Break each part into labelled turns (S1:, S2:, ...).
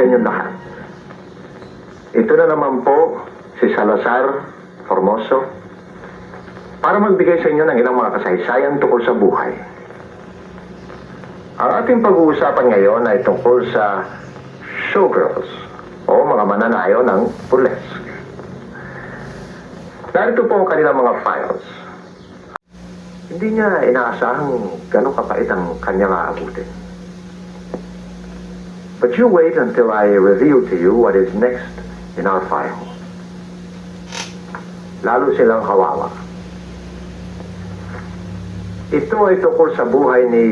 S1: sa inyong lahat. Ito na naman po si Salazar Formoso para magbigay sa inyo ng ilang mga kasaysayan tungkol sa buhay. Ang ating pag-uusapan ngayon ay tungkol sa showgirls o mga mananayo ng burlesque. Narito po ang kanilang mga files. Hindi niya inaasahang gano'ng kapait ang kanyang aabutin. But you wait until I reveal to you what is next in our file. Lalo silang kawawa. Ito ay tungkol sa buhay ni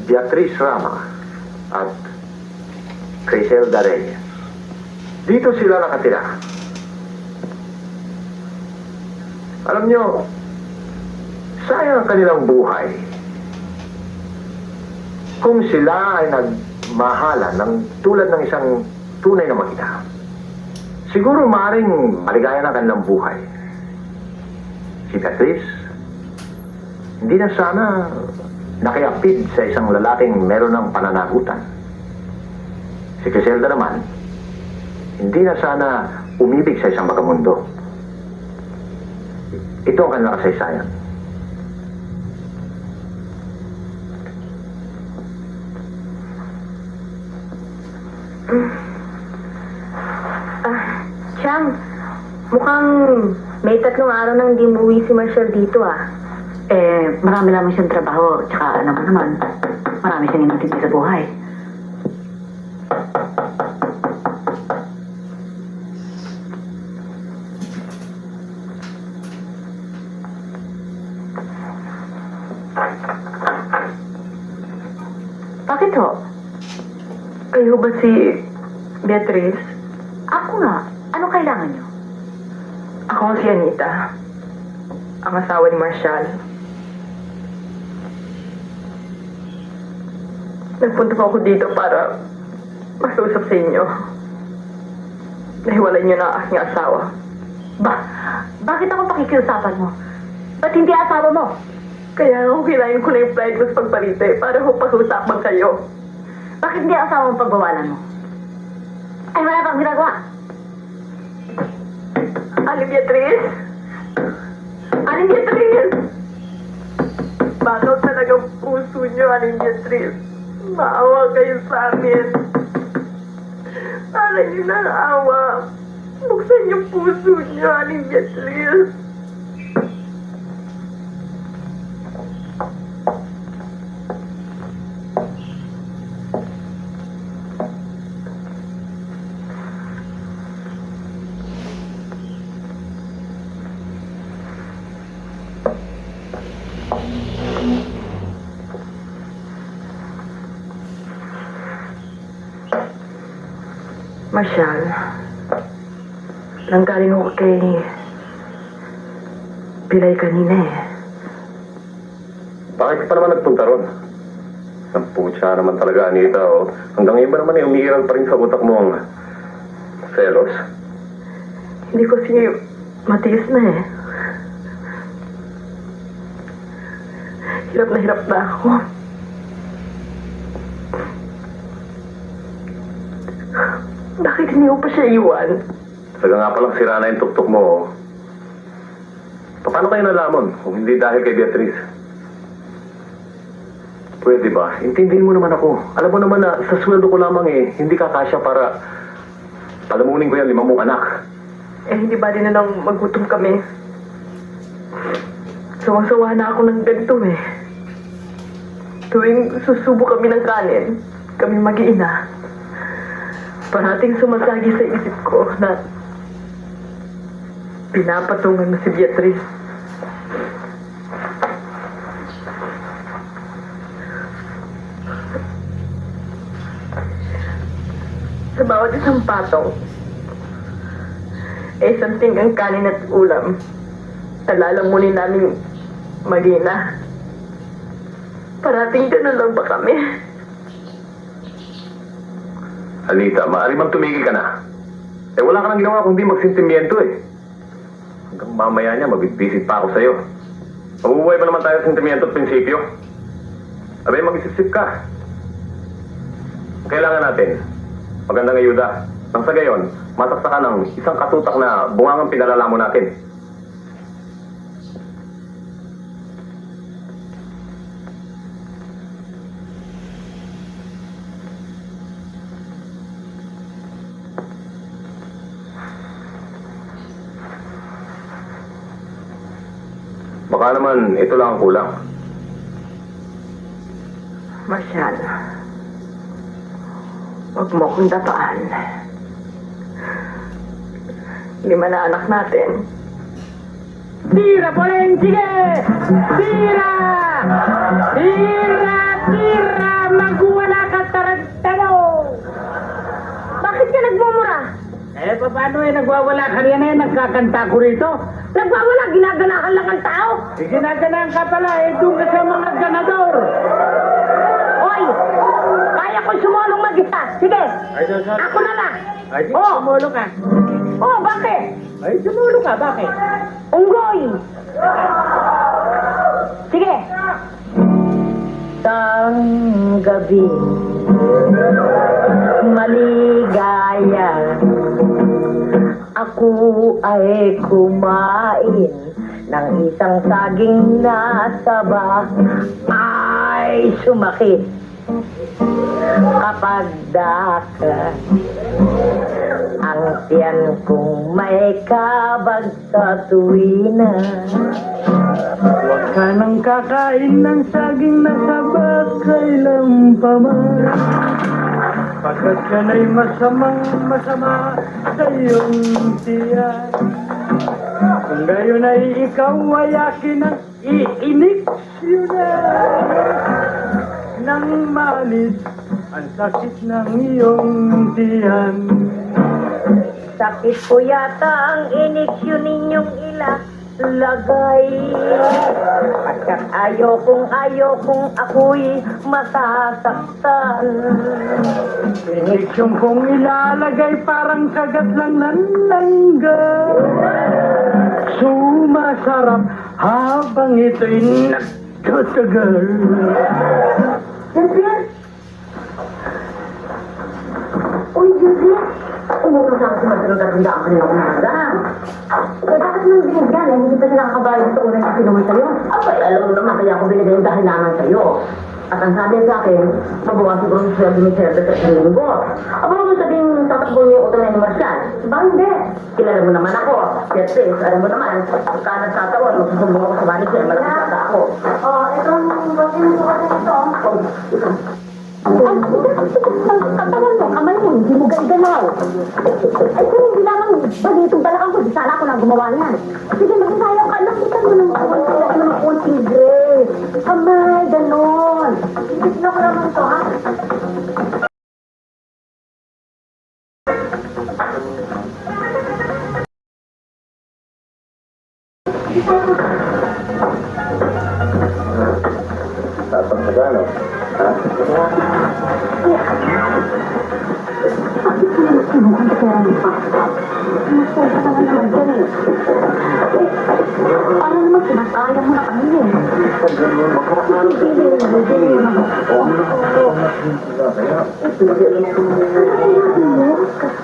S1: Beatriz Rama at Criselda Reyes. Dito sila nakatira. Alam nyo, sayang ang kanilang buhay kung sila ay nagmahalan ng tulad ng isang tunay na mag-ina. Siguro maaaring maligaya na kanilang buhay. Si Beatriz, hindi na sana nakiapid sa isang lalaking meron ng pananagutan. Si Criselda naman, hindi na sana umibig sa isang magamundo. Ito ang kanilang kasaysayan.
S2: Chang, mukhang may 3 araw nang hindi umuwi si Marshall dito
S3: Marami lamang siyang trabaho, tsaka alam mo naman, marami siyang inatindi sa buhay.
S2: Bakit ho? Kayo ba si Beatriz?
S3: Ako nga, ano kailangan niyo?
S2: Ako si Anita, ang asawa ni Marshall. Nagpunta po ako dito para makiusap sa inyo. Nahiwalay niyo na ang aking asawa.
S3: Bakit ako pakikiusapan mo? Ba't hindi asawa mo?
S2: Kaya ako hilayin ko na yung flight ko sa pagbalite para ho pag-usapan kayo.
S3: Bakit hindi asawa ang pagbawalan mo? Ay, wala pang ginagawa.
S2: Aling Beatriz? Aling Beatriz? Bakaw talagang puso niyo, Aling Beatriz. Maawa kayo sa amin. Para niyo ng awa. Buksan yung puso niyo, Aling Beatriz. Marshall, nanggaling ako kay Pilay kanina
S1: Bakit pa naman nagpunta ron? Ang putya naman talaga, Anita, oh. Hanggang iba naman umiiral pa rin sa utak mo ang selos.
S2: Hindi ko matiis na Hirap na ako. Bakit hindi mo pa siya iwan?
S1: Talaga nga palang sira na yung tuktok mo, oh. Paano kayo nalamon kung hindi dahil kay Beatriz? Pwede ba? Intindihin mo naman ako. Alam mo naman na sa sweldo ko lamang hindi kakasya para palamunin ko yan 5 mong anak.
S2: Hindi ba din na lang magutom kami? Sawa-sawa na ako ng ganito Tuwing susubo kami ng kanin, kami mag-iina. Parating sumasagi sa isip ko na pinapatungan mo si Beatriz. Sa bawat isang patong, something ang kanin at ulam. Nalalamunin namin mag-ina. Parating ganun lang ba kami?
S1: Anita, maaari bang tumigil ka na? Wala ka nang ginawa kundi magsintimiento Hanggang mamaya niya, mabibisip pa ako sa'yo. Mabubuhay pa naman tayo sa sentimiento at prinsipyo. Abay, mag-isip-sip ka. Kailangan natin, Magandang ayuda. Nang sa gayon, masaksakan ng isang katutak na bungangang pinalala mo natin. Baka naman ito lang ang kulang.
S2: Marshal, huwag mo akong dapaan. 5 na anak natin.
S4: Tira, Poleng! Sige! Tira! Tira! Tira! Magwala ka, tarantado!
S2: Bakit ka nagmumura?
S4: Eh, paano nagwawala ka rin nagkakanta ko rito?
S2: Nagwawala, ginaganahan lang ang tao.
S4: Ginaganan ka pala, doon ka sa mga ganador!
S2: Hoy! Kaya ko sumulong mag-isa. Sige, ako na lang.
S4: Ay, di,
S2: Oh!
S4: sumulo ka.
S2: Oh, bakit?
S4: Ay, sumulo ka, bakit?
S2: Unggoy! Sige. Tang gabi, maligaya, ako ay kumain ng isang saging na saba ay sumakit kapag dakat ang tiyan kong may kabag sa tuwina.
S4: Huwag ka nang kakain ng saging na sabag kailan pa man. Pagkat yan ay masama sa iyong tiyan. Kung gayon ay ikaw ay akin ang iiniksyonan ng manis ang sakit ng iyong tiyan.
S2: Sakit ko yata ang iniksyon ninyong ilalagay. Pagkat ayokong ako'y masasaktan.
S4: Iniksyon kong ilalagay parang kagat lang ng langgam. Sumasarap habang ito'y nagtatagal.
S3: Juliet! Uy, Juliet! Umutong sa ako sa magdalog at hindi ako kanina umaga. Eh, bakit nang binigyan? Eh, hindi pa sila nakakabayad sa unang naman sa'yo. Abay, alam mo naman kaya ako binigay yung dahil naman sa'yo. At ang sabi sa akin, mabawas siguro yung sweldo ni Sir sa linggo. Aba mo sabing tatakbo niyo yung utang na ni Marcial? Ba hindi? Kilala mo naman ako. Yes, sis, alam mo naman, pagka nagtataon, magsusumbong ako sa manager, malapit ako. Oh, itong bagay mo kasi ito. Oh, ito. Katawan mo, kamay mo, hindi mo gagalaw. Ay, kung hindi lamang bagitong balakang ko, di sana ako nang gumawa niyan. Sige, mag-isayaw ka. Nakita mo ng konting grace. Kamay, ganon. Tignan ko naman ito, ha?
S1: Tapos sa gano? Ha?
S3: Bakit sila nagsinuhan sa pera ng pasta? Masaya ka naman dyan eh. Paano naman sinasaya mo na kami eh?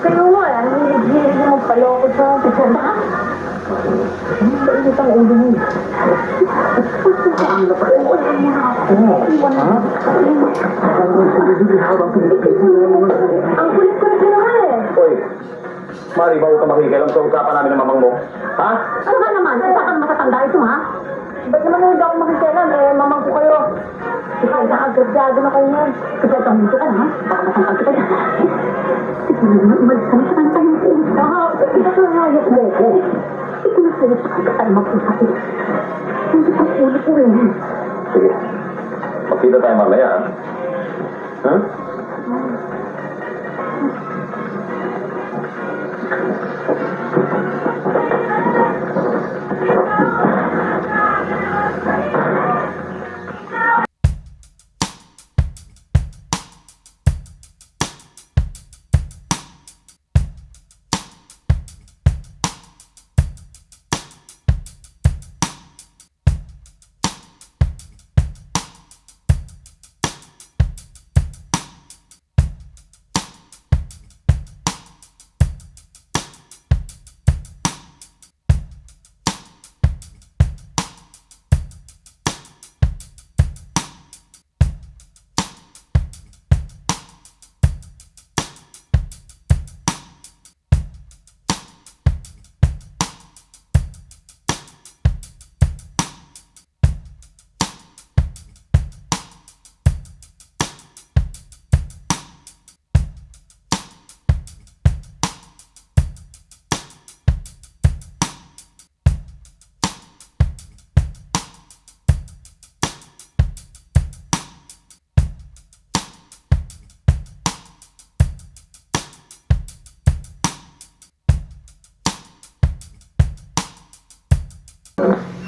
S3: Kayo nga, hilig mo magpaloko sa pagkanda. Bakit ang ulo mo? Ang lapay mo na ako. Ang kulit ko na sila eh.
S1: Oy, Mari, bago ka makikialam sa usapan namin ng mamang mo. Ha?
S3: Ano ba naman? Isa kang matatanda ito, ha? Ba't naman hindi ako makikialam? Eh, mamang ko kayo. Ikaw, nakagrabyado na kayo yan. Kapag ang dito ka na, ha? Baka masangkag ka yan. Ito na naman, umalis ka na sa kanta yung ulo. Ito na hayop mo ko. Ito na sa'yo sa kanta tayo mag-usap. Hindi ko ulo ko eh.
S1: Sige. Magkita tayo mamaya, ha? Ha?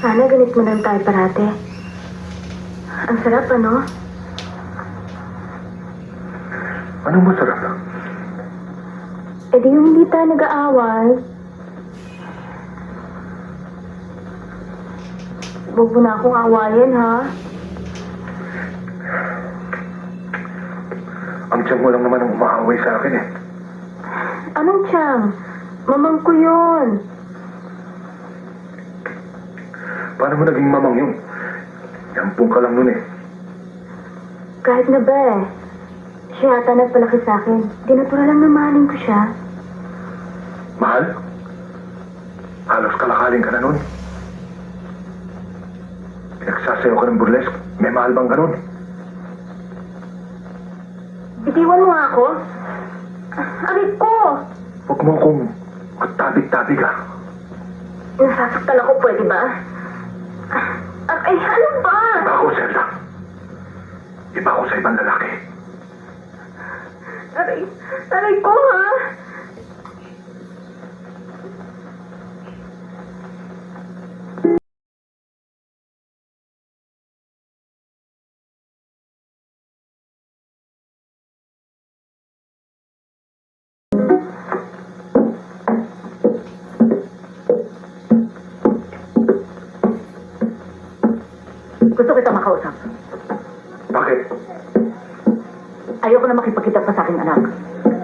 S2: Sana ganit mo lang tayo parate. Ang sarap, ano?
S1: Anong masarap?
S2: Eh di yung hindi tayo nag-aaway. Huwag mo na akong awayin, ha?
S1: Ang tiyan mo lang naman ang umaaway sa akin eh.
S2: Anong tiyang? Mamang ko yun.
S1: Paano mo naging mamang yun? Yampung ka lang nun eh.
S2: Kahit na ba eh. Siya yata nagpalaki sa akin. Tinaturo lang na mahalin ko siya.
S1: Mahal? Halos kalakaling ka na nun. Pinagsasayaw ka ng burlesque. May mahal bang ganun?
S2: Bitiwan mo nga ako. Aray ko!
S1: Huwag mo akong magtabi-tabi ka.
S2: Nasasaktan ako, pwede ba? Ay, ano ba?
S1: Iba ako, Zelda. Iba ako sa ibang lalaki.
S2: Aray ko, ha?
S3: Gusto kita makausap.
S1: Bakit?
S3: Ayoko na makipagkita pa sa aking anak.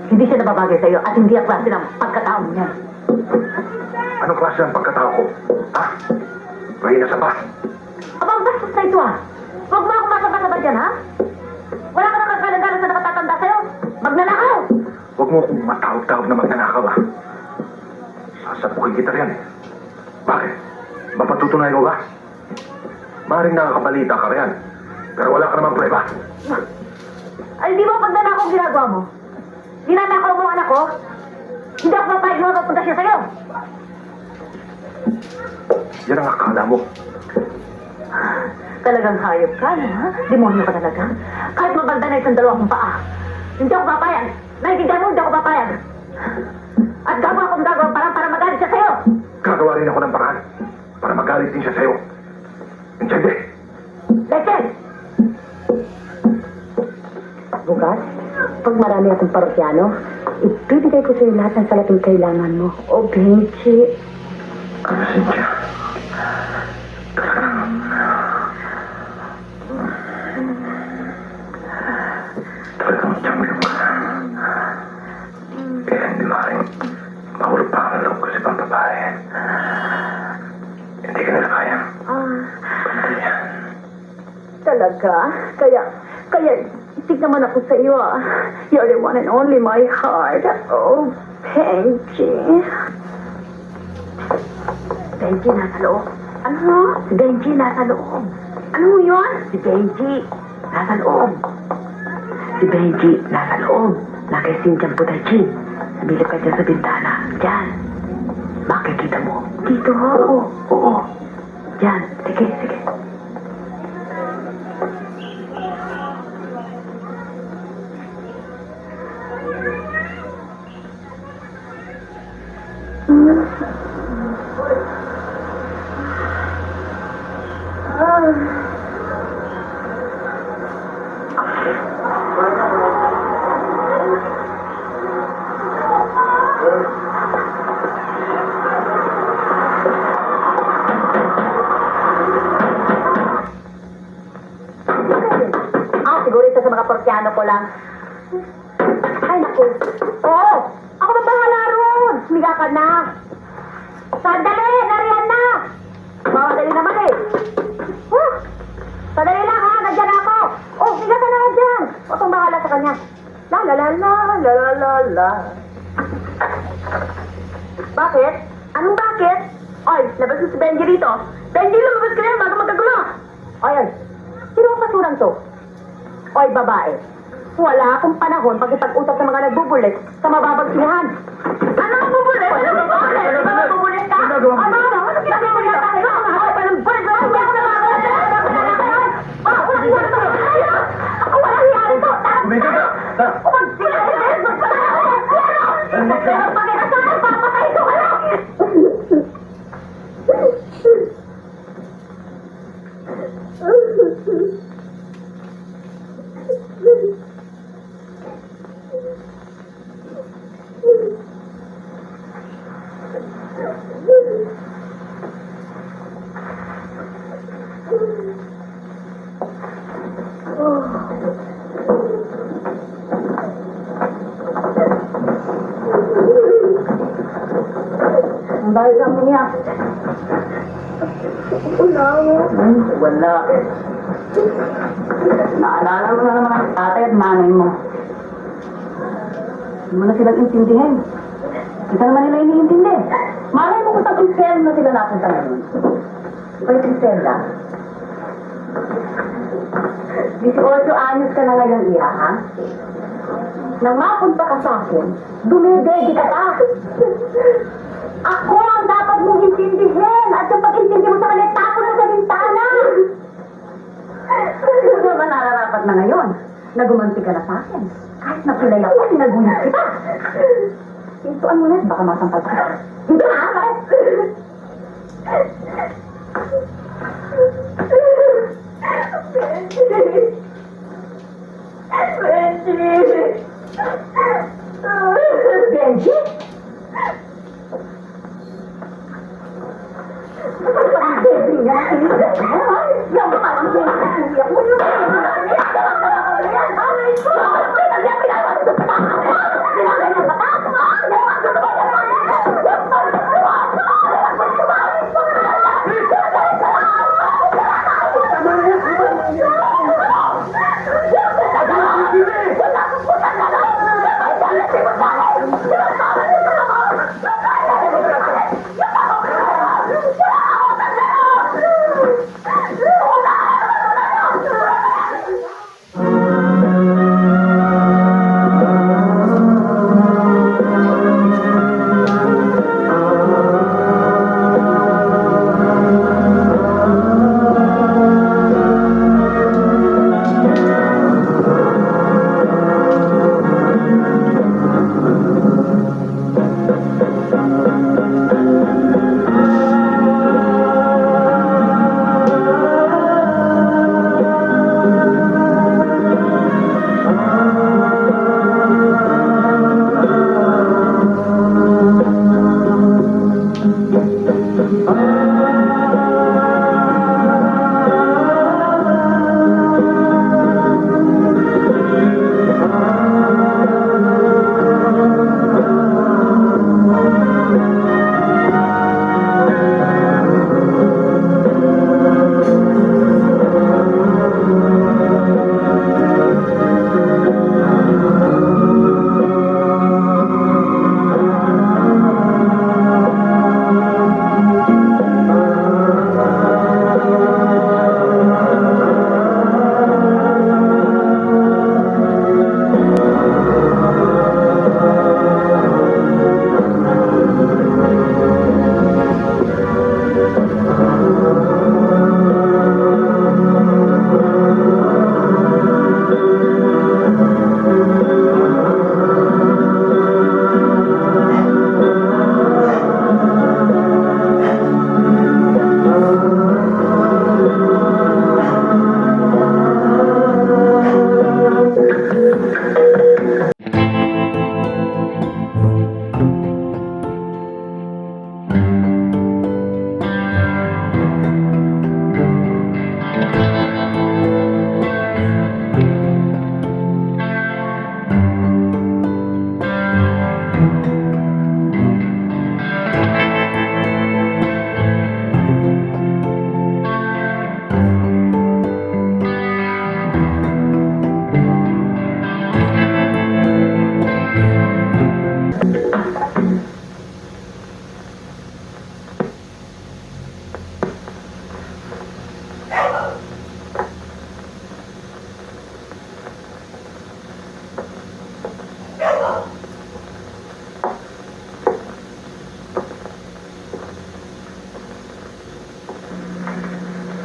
S3: Hindi siya nababagay sa iyo at hindi ang klase ng pagkatao niya.
S1: Anong klase ang pagkatao ko? Ha? Mahina sa ba?
S3: Abang bastos na ito ah. Huwag mo ako masabasabad dyan ha. Wala ka nang kagalang-galang sa nakatatanda sa'yo. Magnanakaw!
S1: Huwag mo akong matawag-tawag na magnanakaw ha. Sasapukin kita riyan eh. Bakit? Mapatutunayan mo ba? Maring nakakabalita ka riyan. Pero wala ka namang prueba.
S3: Ay, di ba pagnanakaw ang ginagawa mo? Ninanakaw mo ang anak ko? Hindi ako papayag na mapapunta siya sa'yo.
S1: Yan ang akala mo.
S3: Talagang hayop ka, no, ha? Demonyo ka talaga. Kahit mabalda na isang dalawang paa. Hindi ako papayag. Nakikigan mo, hindi ako papayag. At gagawa akong gagawa para magalit siya sa'yo.
S1: Gagawa rin ako ng paraan para magalit din siya sa'yo. Intindi?
S3: Rachel! Bukas, pag marami akong parokyano, ibibigay ko sa'yo lahat ng salaping kailangan mo. O, Benji.
S1: Ano, Cynthia? Talagang champion ka. Kaya hindi maaaring mahulog pa ang loob ko sa ibang babae. Hindi ka nila kaya. Hindi yan.
S2: Talaga? Kaya, isig naman ako sa iyo, ah. You're the one and only my heart. Oh, Benji.
S3: Benji, nasa loob. Ano? Si Benji, nasa loob. Ano yun? Si Benji, nasa loob. Si Benji, nasa loob. Nakisin dyan po tayo. Nabilip ka dyan sa bintana. Diyan. Makikita mo. Dito, oo. Diyan. Sige. Siguro ito sa mga porsyano ko lang. Ay, naku. Oo, ako ba bahala roon? Sumiga ka na. Sandali, nariyan na. Mawadali naman eh. Sandali lang ha, nandiyan ako. Oh, siga ka na dyan. O, itong bahala sa kanya. La. Bakit? Anong bakit? Oy, labas mo si Benji rito. Benji, lumabas ka na bago magkagulo. Oy. Sino ang pasurang to? Oy, babae. Wala akong panahon pag-ipag-usap sa mga nagbubulit sa mababang sinahan. Ano ang bubulit? Ano ang bubulit? Di ba magbubulit ka? Ano? Ano ginagawa mo na tayo? Ako pa ng bulit. Hindi ako namabulit. Walang hiya nito. Ako walang hiya nito.
S1: Tumigil ka!
S3: Ang bakit kang umiyak? Wala. Naalala mo na naman ang tatay at nanay mo. Hindi mo na silang intindihin. Hindi ka naman nila iniintindi. Malay mo kung sa Griselda na sila napunta ngayon. Kay Griselda. 18 anyos ka na ngayon, Iha, ha? Nang mapunta ka sa akin, dumedede ka pa. Ako ang dapat mong intindihin at yung pag-intindi mo sa kanila, tapon mo sa bintana. Ano naman nararapat na ngayon? Nagumanti ka na sa akin. Kahit na pilay ako, sinagulit kita. Ituan mo na, baka masampal ka. Hindi na, bakit? Benji?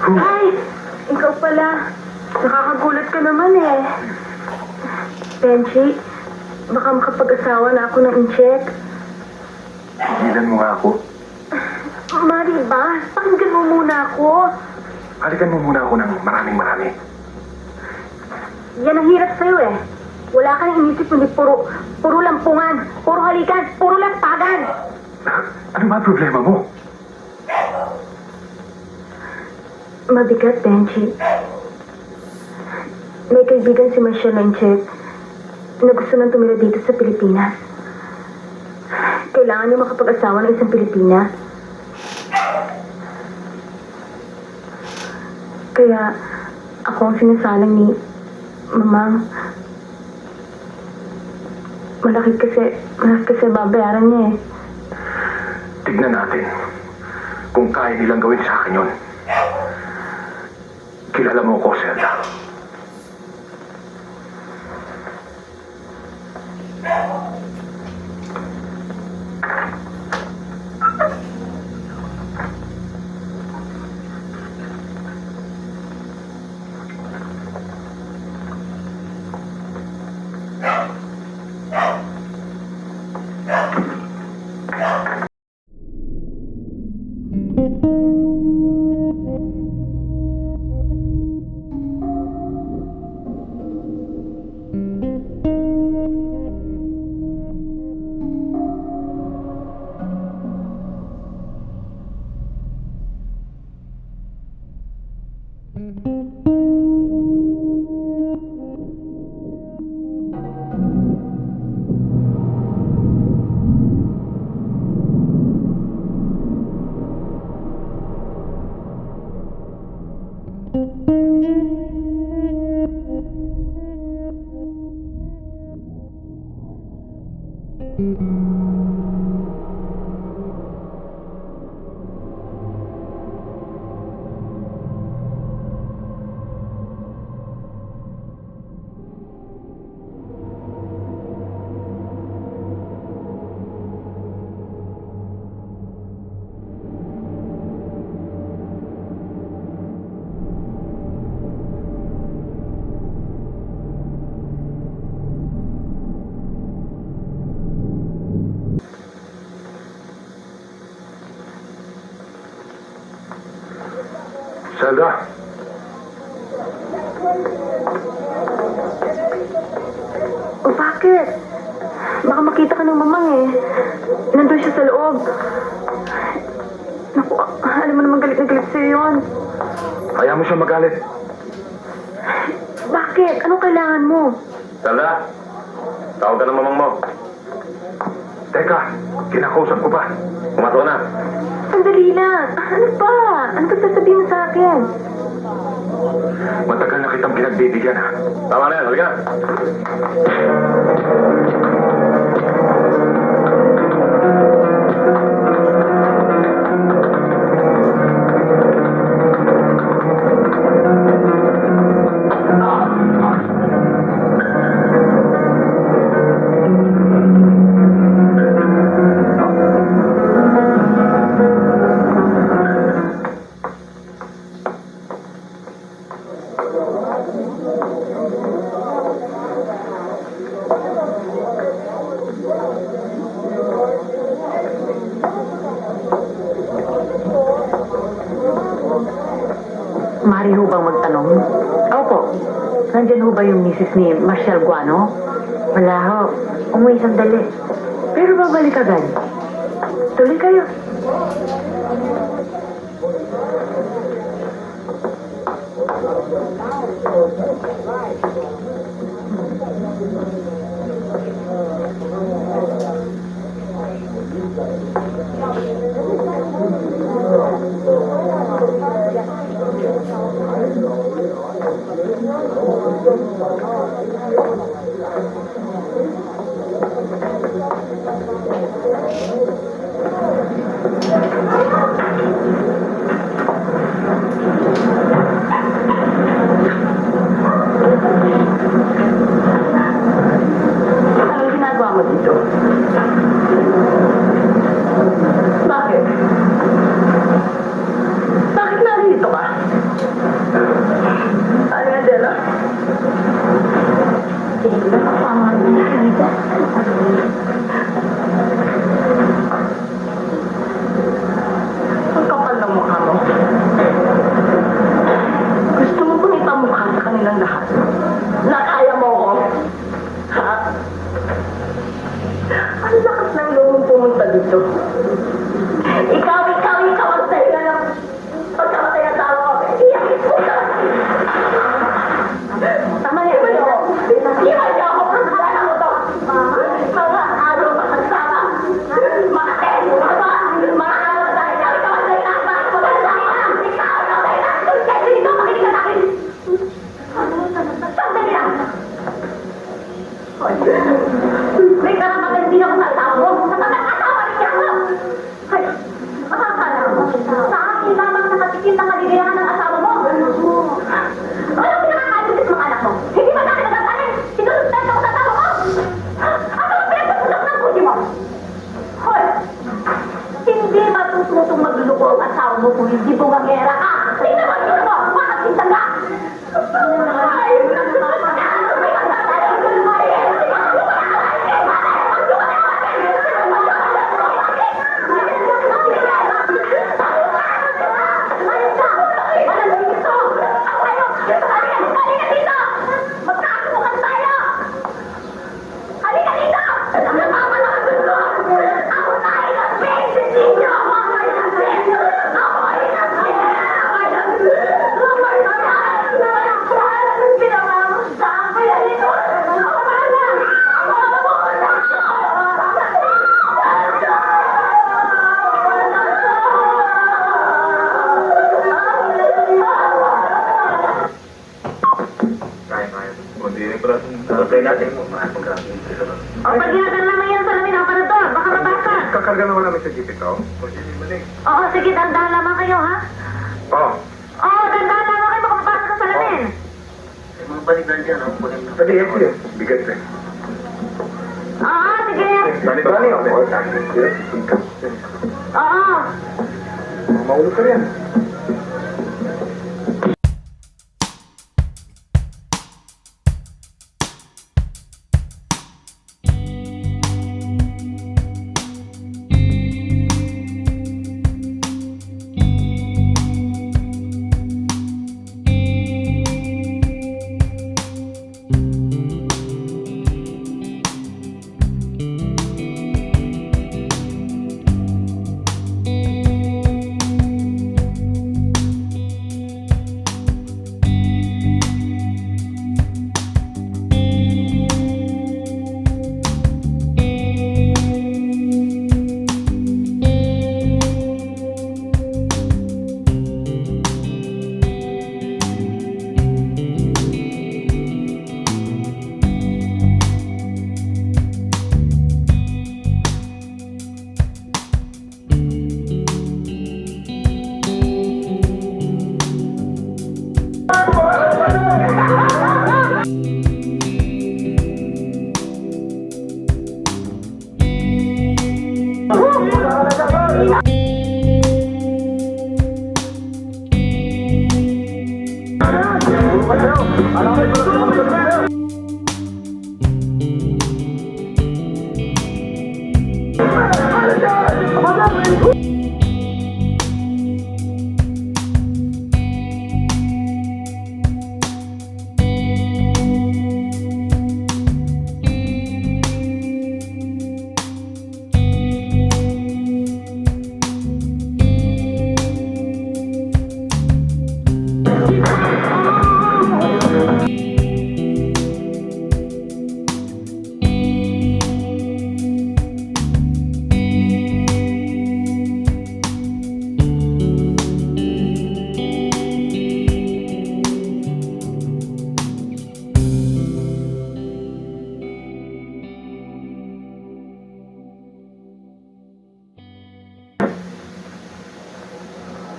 S2: Ay, ikaw pala. Nakakagulat ka naman eh. Benji, baka makapag-asawa na ako ng incheck.
S1: Higilan mo nga ako.
S2: Mari ba? Pakinggan mo muna ako.
S1: Halikan mo muna ako ng marami.
S2: Yan ang hirap sa'yo eh. Wala kang inisip kundi puro lampungan, puro halikan, puro lampagan.
S1: Ano ba ang problema mo?
S2: Mabigat, Benji. May kaibigan si Marshall Lanchek na gusto nang tumira dito sa Pilipinas. Kailangan niya makapag-asawa ng isang Pilipina. Kaya ako ang sinasalang ni Mamang. Malaki kasi babayaran niya eh.
S1: Tignan natin kung kaya nilang gawin sa akin yun. Kilala mo ko, Zelda. Zelda?
S2: O bakit? Baka makita ka ng Mamang eh. Nandun siya sa loob. Naku, alam mo naman galit na galit sa'yo yun.
S1: Kaya mo siya magalit.
S2: Bakit? Anong kailangan mo?
S1: Zelda? Tawag ka ng mamang mo. Teka, kinakausap ko pa. Pumasok na.
S2: Sandali lang. Ano pa? Ano ba sasabihin mo sa akin?
S1: Matagal na kitang pinagbibigyan, ha? Tama na yan, halika.
S3: Mari ho bang magtanong? Opo. Nandyan ho ba yung misis ni Marshall Guano? Wala ho. Umuwi sandali. Pero babalik agad. Tuloy kayo. Anong ginagawa mo dito? Bakit? Bakit narito ka? Ano nga, Dela? Sige na, kasama na. May karapatan din ako sa asawa mo. Sa pagkakasawa niya ako. Ay, makakala mo. Sa akin lamang nakatikim ng kaligayahan ng asawa mo. Anong pinakakalulit mga anak mo? Hindi ba natin nagagaling? Sinuluntan ka ko sa asawa mo? Ano ang pinagpapulok ng puti mo? Hoy, hindi matututong magluluko ang asawa mo kung hindi bumangera ka. Tingnan mo yun mo, makakintang ka. Ay,
S1: Okay natin.
S3: O, pag ginagawa naman yan sa lamin ng aparador, baka mabasa.
S1: Kakarga naman namin sa jeep ito.
S3: Oo, sige, dandahan lamang kayo, ha?
S1: Oo.
S3: Oo, dandahan lamang kayo, baka mabasa ka sa lamin.
S5: Mga balikan dyan, ang kunin na.
S1: Pwede, yes, yes. Bigat eh.
S3: Oo, sige.
S1: Bali, okay.
S3: Oo.
S1: Maulog ka rin.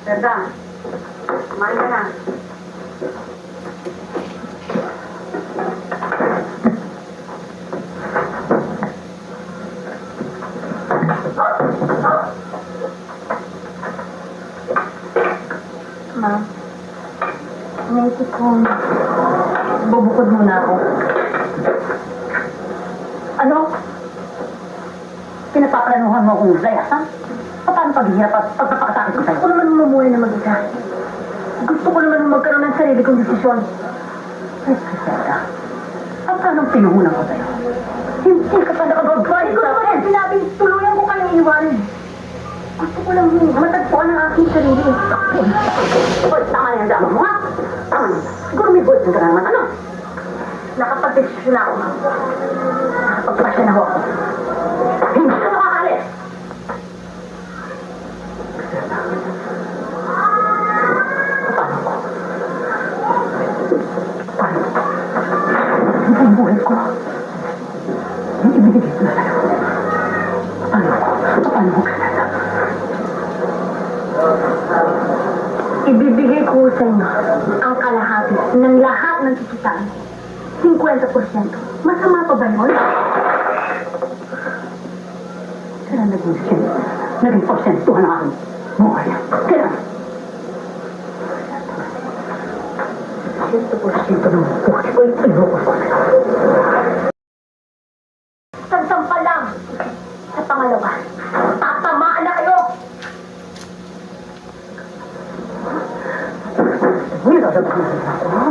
S3: Ganda. Kumain ka na. Ma, naisip kong bubukod muna ako. Ano? Pinapaplanuhan mo akong layasan? Paano paghihirap at pagpapakasakit ko sa'yo? Ako naman mamumuhay na mag-isa. Gusto ko naman magkaroon ng sarili kong desisyon. Ay, Criselda, ang tanong pinuhunan ko sa'yo. Hindi ka pa nakabagay sa akin. Sinabing tuluyan ko kayong iwanan. Gusto ko lang matagpuan ang aking sarili. Hoy, tama na yung dama mo, ha? Tama na. Siguro may boyfriend ka na naman, ano? Nakapag-desisyon na ako. Nakapagpasya na ako. Hindi ka makakalit. Paano ko? Ang buhay ko. Yung ibinigay ko na sa'yo. Paano mo Griselda?
S2: Ibibigay ko sa inyo ang kalahati ng lahat ng kikitain. 50%. Masama pa ba yun?
S3: Kaya naging porsentuhan ang aking buhay. Kaya 100% ng buhay ko ay pinukos ko sa'yo.
S2: Sansang pa lang. Sa pangalawa, tatamaan na kayo.
S3: Nilalagbanan mo ako, ha?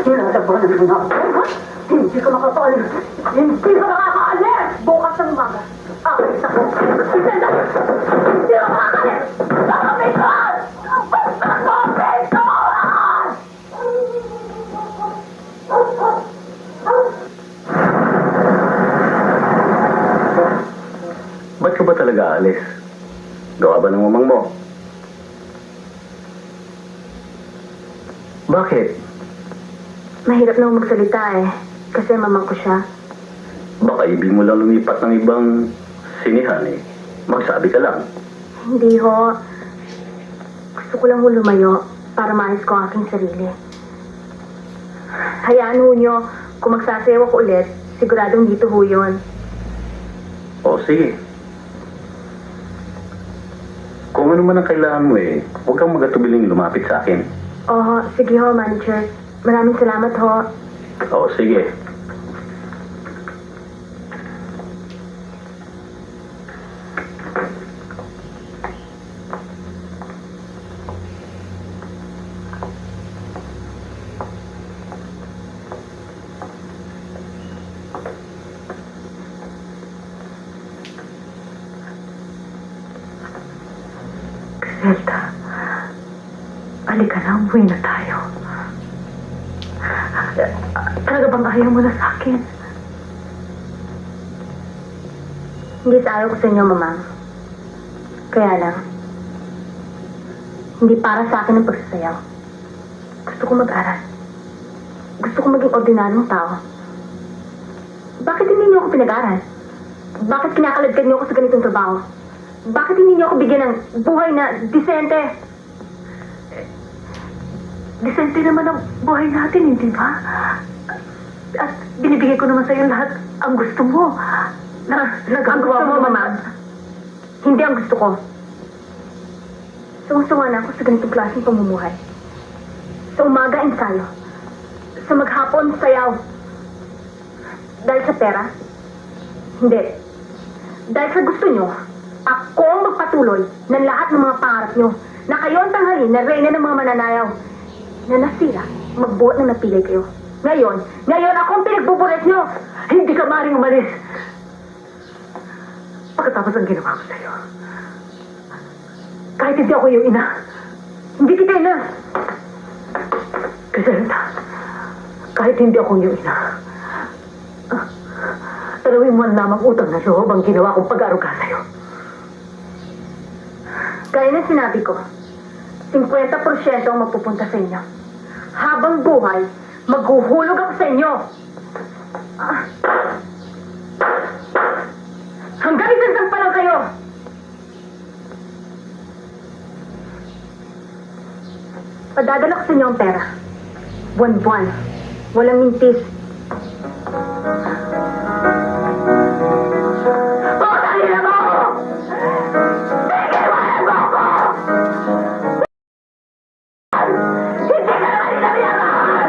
S3: Nilalagbanan mo na ako, ha? Hindi ka makapaalis. Hindi ka makakaalis!
S2: Bukas ng umaga, aalis ako. Griselda! Hindi ako makakalis! Baka may God! Basta ko, Benson!
S1: Ba't ka ba talaga aalis? Gawa ba ng mamang mo? Bakit?
S2: Mahirap na magsalita eh. Kasi mamang ko siya.
S1: Baka ibig mo lang lumipat ng ibang sinihan eh. Magsabi ka lang.
S2: Hindi ho. Gusto ko lang ho lumayo para maayos ko ang aking sarili. Hayaan ho nyo, kung magsasayaw ako ulit, siguradong dito ho yun.
S1: O sige. Kung ano man ang kailangan mo eh, huwag kang magatubiling lumapit sa akin.
S2: Oo, sige ho, manager. Maraming salamat ho.
S1: O sige.
S2: Griselda, halika na, umuwi na tayo. Talaga bang ayaw mo na sa akin? Hindi sa ayaw ko sa inyo, Mamang. Kaya lang, hindi para sa akin ang pagsasayaw. Gusto ko mag-aral. Gusto ko maging ordinaryong tao. Bakit hindi niyo ako pinag-aral? Bakit kinakaladkad niyo ako sa ganitong trabaho? Bakit hindi niyo ako bigyan ng buhay na disente? Disente naman ang buhay natin, hindi ba? At binibigay ko naman sa'yo lahat ang gusto mo. Nagagawa mo, Mama. Hindi ang gusto ko. Sawang-sawa na ako sa ganitong klaseng pamumuhay. Sa umaga, ensayo. Sa maghapon, sayaw. Dahil sa pera? Hindi. Dahil sa gusto nyo, ako ang magpatuloy ng lahat ng mga pangarap nyo na kayo ang tanghalin na reyna ng mga mananayaw na nasira, magbuhat ng napilay kayo. Ngayon ako ang pinagbubulit nyo.
S3: Hindi ka maring umalis. Pagkatapos ang ginawa ko sa'yo. Kahit hindi ako yung ina, hindi kita ina. Griselda, kahit hindi ako yung ina, tanawin mo ang lamang utang na loob ang ginawa kong pag-aruga sa'yo.
S2: Gaya ng sinabi ko, 50% ang mapupunta sa inyo. Habang buhay, maghuhulog ako sa inyo. Hanggang isang pa lang kayo. Padadala ko sa inyo ang pera. Buwan-buwan. Walang mintis. Putangin na mo! Tigilan mo ako! Hindi ka naman inabiyakan!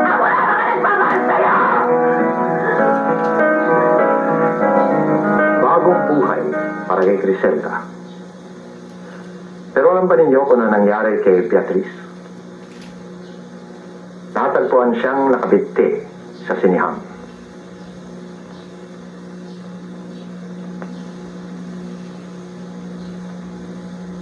S2: Ako na naman nagmamahal sa'yo!
S1: Bagong buhay para kay Griselda. Pero alam ba ninyo kung ano nangyari kay Beatrice? Natagpuan siyang nakabigti sa sinihan.